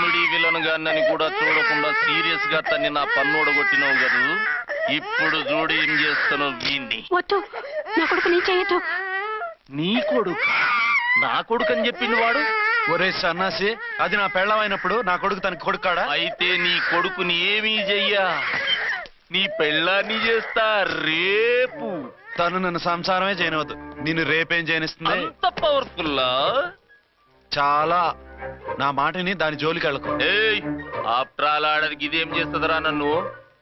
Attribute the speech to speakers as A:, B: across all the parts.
A: Comedy villain గాని కూడా చూడకుండా సీరియస్ గా తన్ని నా పన్ను కొట్టినావు కదా, ఇప్పుడు చూడు ఏం చేస్తాను వీణ్ణి.
B: వద్దు, నా కొడుకు నీ చేయొద్దు.
A: నీ కొడుకు? నా కొడుకు అని చెప్పింది వాడు.
C: ఒరే సన్నాసి, అది నా పెళ్ళమైనప్పుడు నా కొడుకు తన కొడుకు కాడా?
A: అయితే నీ కొడుకుని ఏమీ చెయ్యా, నీ పెళ్ళాన్ని చేస్తా రేపు.
C: తను నన్ను సంసారమే చేయనవద్దు, నిన్ను రేపేం చేయనిస్తుంది?
A: అంత పవర్ఫుల్లా?
C: చాలా. నా మాటని దాని జోలికి వెళ్ళకు.
A: ఏయ్, ఆప్ట్రాల్ ఆడదికి ఇదేం చేస్తుందిరా నన్ను?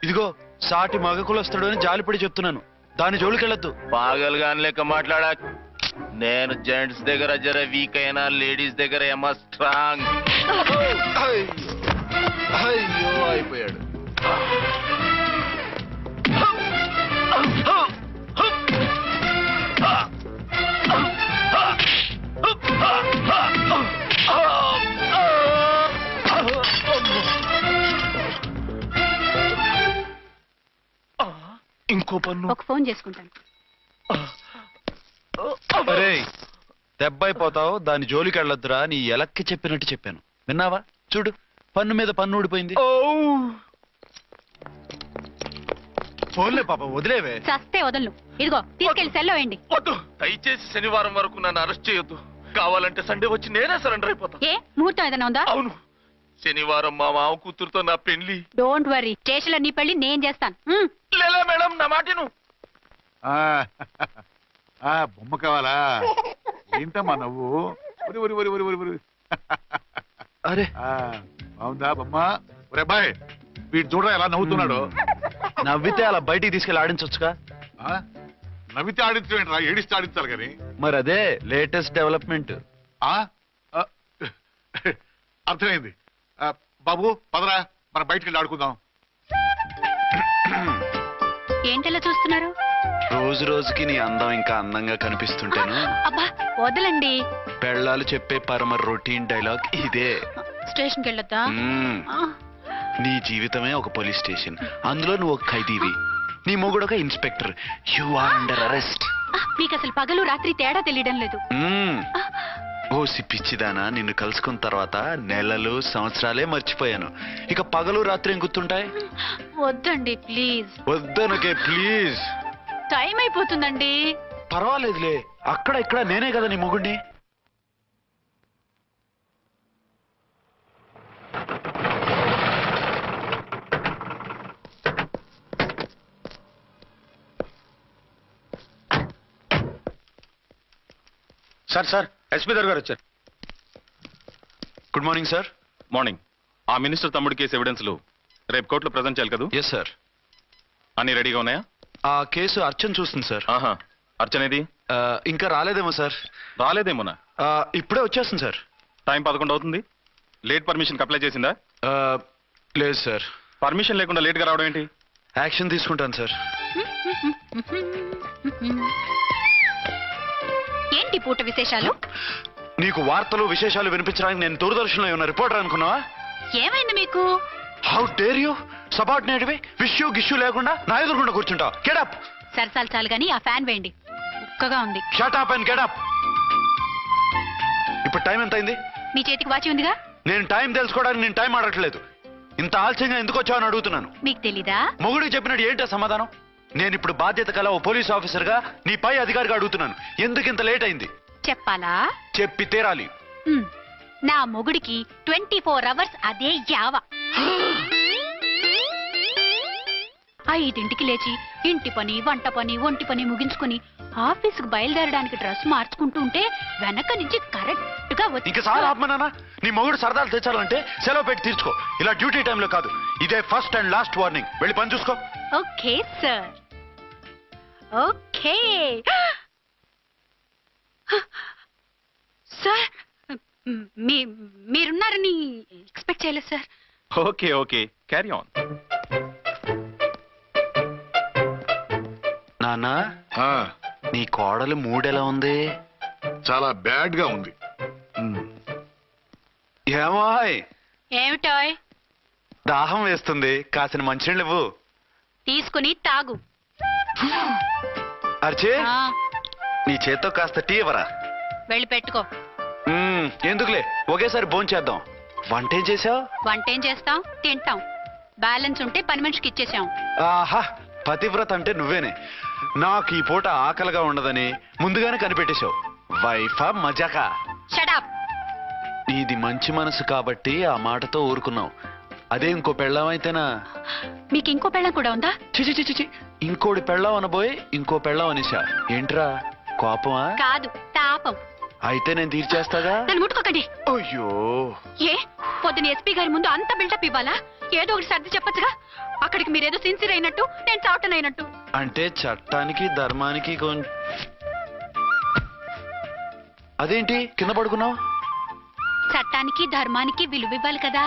C: ఇదిగో సాటి మగకులు వస్తాడు అని జాలిపడి చెప్తున్నాను, దాని జోలికి వెళ్ళొద్దు.
A: పాగలుగాని లెక్క మాట్లాడా. నేను జెంట్స్ దగ్గర జర వీక్ అయినా లేడీస్ దగ్గర ఏమో స్ట్రాంగ్.
C: అయ్యో అయిపోయాడు.
A: ఇంకో పన్ను.
B: ఒక ఫోన్ చేసుకుంటాను.
C: అరే దెబ్బ అయిపోతావు, దాని జోలికి వెళ్ళొద్దురా. నీ ఎలక్కి చెప్పినట్టు చెప్పాను, విన్నావా? చూడు, పన్ను మీద పన్ను ఊడిపోయింది. ఫోన్లే పాప, వదిలేవే.
B: చస్తే వదలను. ఇదిగో తీసుకెళ్లి సెల్లో వేయండి.
A: వద్దు, దయచేసి శనివారం వరకు నన్ను అరెస్ట్ చేయొద్దు. కావాలంటే సండే వచ్చి నేనే సరెండర్ అయిపోతా.
B: ఏ ముహూర్తం ఏదైనా ఉందా?
A: అవును, శనివారం మా మామ కూతురుతో నా పెళ్లి.
B: డోంట్ వరీ, స్టేషన్ లో నీ పెళ్లి నేను చేస్తాను.
A: లేలా మేడం, నా మాటను.
D: బొమ్మ కావాలా? ఏంటమ్మా నవ్వు?
C: అరే
D: బాగుందా బొమ్మ? ఒరే బాయ్, వీడు చూడరా ఎలా నవ్వుతున్నాడు.
C: నవ్వితే అలా బయటికి తీసుకెళ్ళి ఆడించొచ్చుగా.
D: నవ్వితే ఆడించడం, ఏడిస్తే ఆడించాలి కానీ.
C: మరి అదే లేటెస్ట్ డెవలప్మెంట్.
D: అర్థమైంది. బాబు పదరా, మనం బయటికి వెళ్ళి ఆడుకుందాం.
B: ఏంటలా చూస్తున్నారు?
C: రోజు రోజుకి నీ అందం ఇంకా అందంగా కనిపిస్తుంటేను.
B: అబ్బా వదలండి.
C: పెళ్ళాలు చెప్పే పరమ రొటీన్ డైలాగ్ ఇదే.
B: స్టేషన్కి వెళ్ళొద్దా?
C: నీ జీవితమే ఒక పోలీస్ స్టేషన్, అందులో నువ్వు ఒక ఖైదీవి, నీ మొగుడు ఒక inspector. You are under arrest.
B: మీకు అసలు పగలు రాత్రి తేడా తెలియడం లేదు.
C: ఓ సిప్పిచ్చిదానా, నిన్ను కలుసుకున్న తర్వాత నెలలు సంవత్సరాలే మర్చిపోయాను. ఇక పగలు రాత్రి ఏం గుర్తుంటాయి?
B: వద్దండి ప్లీజ్.
C: వద్దనకే ప్లీజ్.
B: టైం అయిపోతుందండి.
C: పర్వాలేదులే, అక్కడ ఇక్కడ నేనే కదా నీ మొగుడిని.
E: సార్ సార్, ఎస్పీ గారు వచ్చారు.
C: Good morning sir.
E: మార్నింగ్. ఆ మినిస్టర్ తమ్ముడి కేసు ఎవిడెన్స్లు రేపు కోర్టులో ప్రజెంట్ చేయాలి కదా?
C: Yes sir.
E: అన్ని రెడీగా ఉన్నాయా?
C: ఆ కేసు అర్చన్ చూస్తుంది సార్.
E: ఆహా, అర్చనేది?
C: ఇంకా రాలేదేమో సార్.
E: రాలేదేమోనా?
C: ఇప్పుడే వచ్చేస్తుంది సార్.
E: టైం 11 అవుతుంది. లేట్ పర్మిషన్ అప్లై చేసిందా?
C: లేదు సార్.
E: పర్మిషన్ లేకుండా లేట్ గా రావడం ఏంటి?
C: యాక్షన్ తీసుకుంటాను సార్.
B: ఏంటి పూట విశేషాలు?
C: నీకు వార్తలు విశేషాలు వినిపించడానికి నేను దూరదర్శన్లో ఉన్న రిపోర్టర్ అనుకున్నావా?
B: ఏమైంది మీకు?
C: How dare you! సబార్డినేట్వి విష్యూ గిష్యూ లేకుండా నా ఎదురుకుండా కూర్చుంటావు. Get up.
B: సరసాలు చాలు గానీ ఆ ఫ్యాన్ వేయండి, ఉక్కగా ఉంది.
C: Shut up and get up. ఇప్పుడు టైం ఎంత అయింది?
B: మీ చేతికి వాచి ఉందిగా.
C: నేను టైం తెలుసుకోవడానికి నేను టైం ఆడట్లేదు. ఇంత ఆలస్యంగా ఎందుకు వచ్చావని అడుగుతున్నాను.
B: మీకు తెలీదా?
C: మొగుడికి చెప్పినట్టు ఏంటో సమాధానం? నేను ఇప్పుడు బాధ్యత కల ఓ పోలీస్ ఆఫీసర్ గా నీ పై అధికారిగా అడుగుతున్నాను, ఎందుకు ఇంత లేట్ అయింది?
B: చెప్పాలా?
C: చెప్పి తీరాలి.
B: నా మొగుడికి 24 hours అదే యావ. 5ంటికి లేచి ఇంటి పని, వంట పని, ఒంటి పని ముగించుకుని ఆఫీసుకు బయలుదేరడానికి డ్రెస్ మార్చుకుంటూ ఉంటే వెనక నుంచి కరెక్ట్ గా వచ్చి.
C: ఇంకా సార్ ఆత్మనానా, నీ మొగుడు సరదాలు తెచ్చాలంటే సెలవు పెట్టి తీర్చుకో. ఇలా డ్యూటీ టైంలో కాదు. ఇదే ఫస్ట్ అండ్ లాస్ట్ వార్నింగ్. వెళ్ళి పని చూసుకో.
B: Okay sir, okay sir. మీరున్నారని ఎక్స్పెక్ట్ చేయలేదు sir.
E: Okay okay, carry on.
C: నాన్నా, నీ కోడలు మూడెలా ఉంది?
D: చాలా బ్యాడ్ గా ఉంది.
C: ఏమాయ్?
B: ఏమిటాయ్?
C: దాహం వేస్తుంది, కాసిన మంచినీళ్ళు ఇవ్వు.
B: తీసుకుని తాగు.
C: అర్చే, నీ చేత్తో కాస్త టీ ఇవ్వరా?
B: వెళ్ళి పెట్టుకో.
C: ఎందుకులే, ఒకేసారి భోంచేద్దాం. వంటేం చేసావు?
B: వంటేం చేస్తాం, తింటాం. బ్యాలెన్స్ ఉంటే పని మనిషికి ఇచ్చేసాం.
C: ఆహా, పతివ్రత అంటే నువ్వేనే. నాకు ఈ పూట ఆకలిగా ఉండదని ముందుగానే కనిపెట్టేశావు. వైఫా మజాకా?
B: షడప్.
C: నీది మంచి మనసు కాబట్టి ఆ మాటతో ఊరుకున్నావు. అదే ఇంకో పెళ్ళాం అయితేనా?
B: మీకు ఇంకో పెళ్ళం కూడా ఉందా?
C: చిచి చిచి చి, ఇంకోటి పెళ్ళాం అనబోయి ఇంకో పెళ్ళాం అనేసా. ఏంట్రా కోపమా?
B: కాదు, తాపం.
C: అయితే నేను తీర్చేస్తాగా.
B: నన్ను ముట్టుకోకండి.
C: అయ్యో,
B: ఏ పొద్దున ఎస్పీ గారి ముందు అంత బిల్డప్ ఇవ్వాలా? ఏదో ఒకటి సర్ది చెప్పచ్చుగా. అక్కడికి మీరేదో సిన్సియర్ అయినట్టు, నేను చావటం అయినట్టు.
C: అంటే చట్టానికి ధర్మానికి అదేంటి కింద పడుకున్నావు?
B: చట్టానికి ధర్మానికి విలువ ఇవ్వాలి కదా.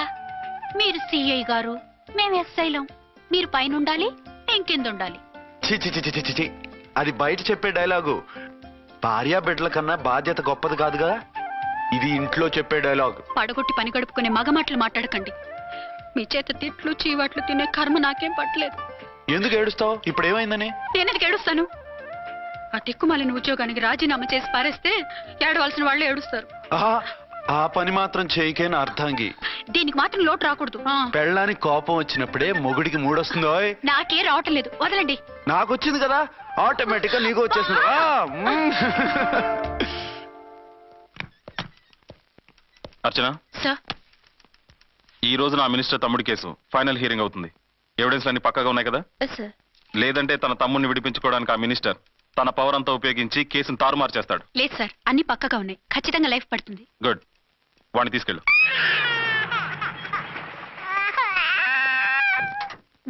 B: మీరు సిఐ గారు, మేము ఎస్ఐలం. మీరు పైన ఉండాలి, నేను కింద ఉండాలి.
C: చిచి చిచి చిచి చి, అది బయట చెప్పే డైలాగు. భార్యా బిడ్డల కన్నా బాధ్యత గొప్పది కాదుగా. ఇది ఇంట్లో చెప్పే డైలాగ్.
B: పడగొట్టి పని గడుపుకునే మగ మాటలు మాట్లాడకండి. మీ చేత తిట్లు చీవాట్లు తినే కర్మ నాకేం పట్టలేదు.
C: ఎందుకు ఏడుస్తావు? ఇప్పుడు ఏమైందని?
B: నేనెందుకు ఏడుస్తాను? ఆ తిక్కుమాలిన ఉద్యోగానికి రాజీనామా చేసి పారేస్తే ఏడవలసిన వాళ్ళే ఏడుస్తారు.
C: ఆహా, ఆ పని మాత్రం చేయకేన అర్థంగి.
B: దీనికి మాత్రం లోటు రాకూడదు.
C: పెళ్ళానికి కోపం వచ్చినప్పుడే మొగుడికి మూడొస్తుందో.
B: నాకే రావటం లేదు, వదలండి.
C: నాకు వచ్చింది కదా, ఆటోమేటిక్ గా నీకు వచ్చేసింది.
E: అర్చన,
B: సార్,
E: ఈ రోజు నా మినిస్టర్ తమ్ముడి కేసు ఫైనల్ హియరింగ్ అవుతుంది. ఎవిడెన్స్ అన్ని పక్కగా ఉన్నాయి కదా?
B: సార్.
E: లేదంటే తన తమ్ముడిని విడిపించుకోవడానికి ఆ మినిస్టర్ తన పవర్ అంతా ఉపయోగించి కేసును తారుమారు చేస్తాడు.
B: లేదు సార్, అన్ని పక్కగా ఉన్నాయి. ఖచ్చితంగా లైఫ్ పడుతుంది.
E: గుడ్, వాడిని తీసుకెళ్ళు.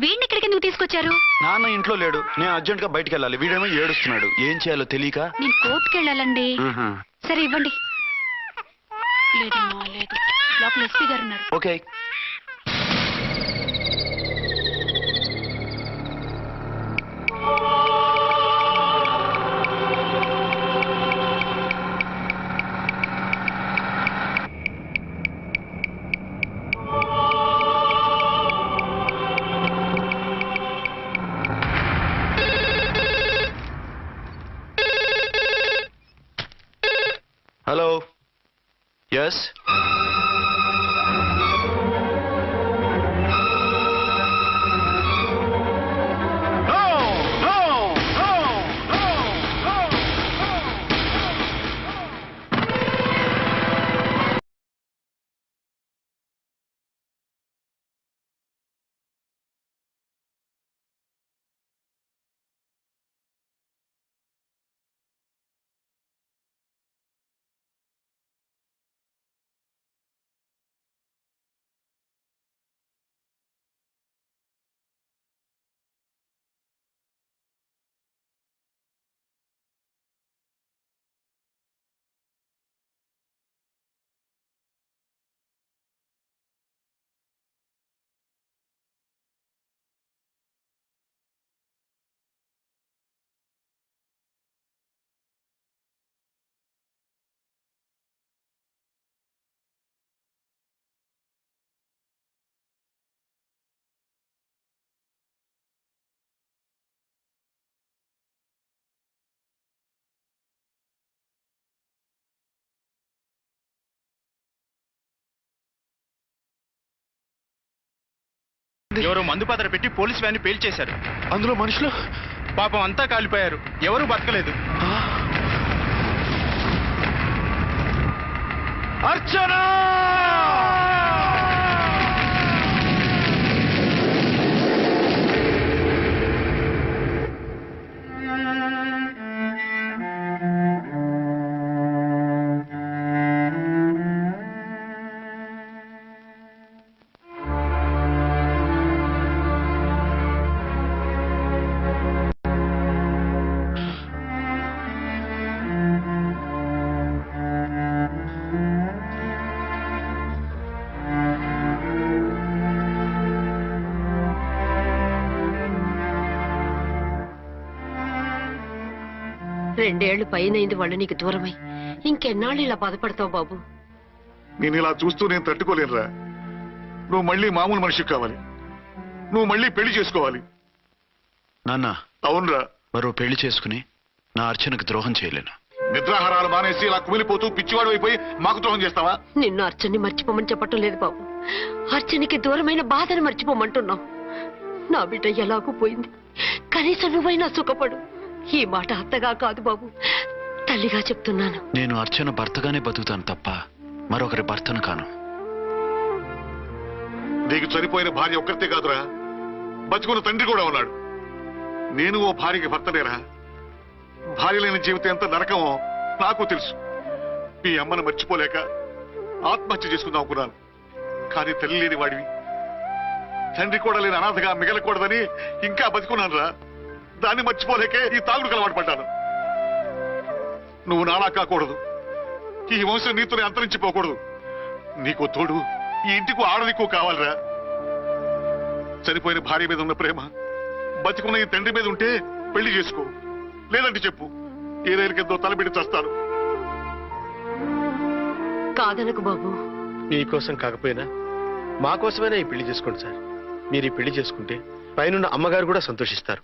B: వీడిని ఇక్కడికి ఎందుకు తీసుకొచ్చారు?
C: నాన్న ఇంట్లో లేడు, నేను అర్జెంట్ గా బయటికి వెళ్ళాలి. వీడేమో ఏడుస్తున్నాడు, ఏం చేయాలో తెలియక.
B: నేను కోర్టుకి వెళ్ళాలండి. సరే ఇవ్వండి. లేదమ్మా, లేదు. లోపల ఎస్పీ గారు ఉన్నారు.
C: ఓకే. Hello, yes.
F: ఎవరో మందు పాత్ర పెట్టి పోలీస్ వ్యాన్ పేల్చేశారు.
C: అందులో మనుషులు
F: పాపం అంతా కాలిపోయారు, ఎవరూ బతకలేదు.
C: అర్చనా!
G: రెండేళ్లు పైనైంది వాళ్ళు నీకు దూరమై. ఇంకెన్నాళ్ళు ఇలా బాధపడతావు బాబు?
D: నేను ఇలా చూస్తూ నేను తట్టుకోలేనురా. నువ్వు మళ్ళీ మామూలు మనిషి కావాలి, నువ్వు మళ్ళీ పెళ్లి చేసుకోవాలి.
C: నాన్న,
D: అవునరా.
C: మరో పెళ్లి చేసుకుని నా అర్చనకు ద్రోహం చేయలేను.
D: నిద్రాహారాలు మానేసి ఇలా కుమిలిపోతూ పిచ్చివాడు అయిపోయి మాకు ద్రోహం చేస్తావా?
G: నిన్ను అర్చన్ని మర్చిపోమని చెప్పటం లేదు బాబు. అర్చనికి దూరమైన బాధను మర్చిపోమంటున్నావు. నా బిడ్డ ఎలాగూ పోయింది, కనీసం నువ్వైనా సుఖపడు. ఈ మాట అత్తగా కాదు బాబు, తల్లిగా చెప్తున్నాను.
C: నేను అర్చన భర్తగానే బతుకుతాను తప్ప మరొకరి భర్తను కాను.
D: నీకు చనిపోయిన భార్య ఒక్కరితే కాదురా, బతుకున్న తండ్రి కూడా ఉన్నాడు. నేను ఓ భార్యకి భర్తనేరా. భార్య లేని జీవితం ఎంత నరకమో నాకు తెలుసు. మీ అమ్మను మర్చిపోలేక ఆత్మహత్య చేసుకుందాం అనుకున్నాను. కానీ తల్లి లేని వాడివి, తండ్రి కూడా లేని అనాథగా మిగలకూడదని ఇంకా బతుకున్నాను రా. దాన్ని మర్చిపోలేకే ఈ తాగుడుకు అలవాటు పడ్డాను. నువ్వు నానా కాకూడదు, ఈ వంశం నీతోనే అంతరించిపోకూడదు. నీకు తోడు ఈ ఇంటికి ఆడదికు కావాలిరా. చనిపోయిన భార్య మీద ఉన్న ప్రేమ బతికున్న ఈ తండ్రి మీద ఉంటే పెళ్లి చేసుకో, లేదంటే చెప్పు, ఏ రైలుకెంతో తలబెట్టి చస్తాను.
G: కాదనకు బాబు.
F: మీకోసం కాకపోయినా మా కోసమైనా ఈ పెళ్లి చేసుకోండి సార్. మీరు ఈ పెళ్లి చేసుకుంటే పైనున్న అమ్మగారు కూడా సంతోషిస్తారు.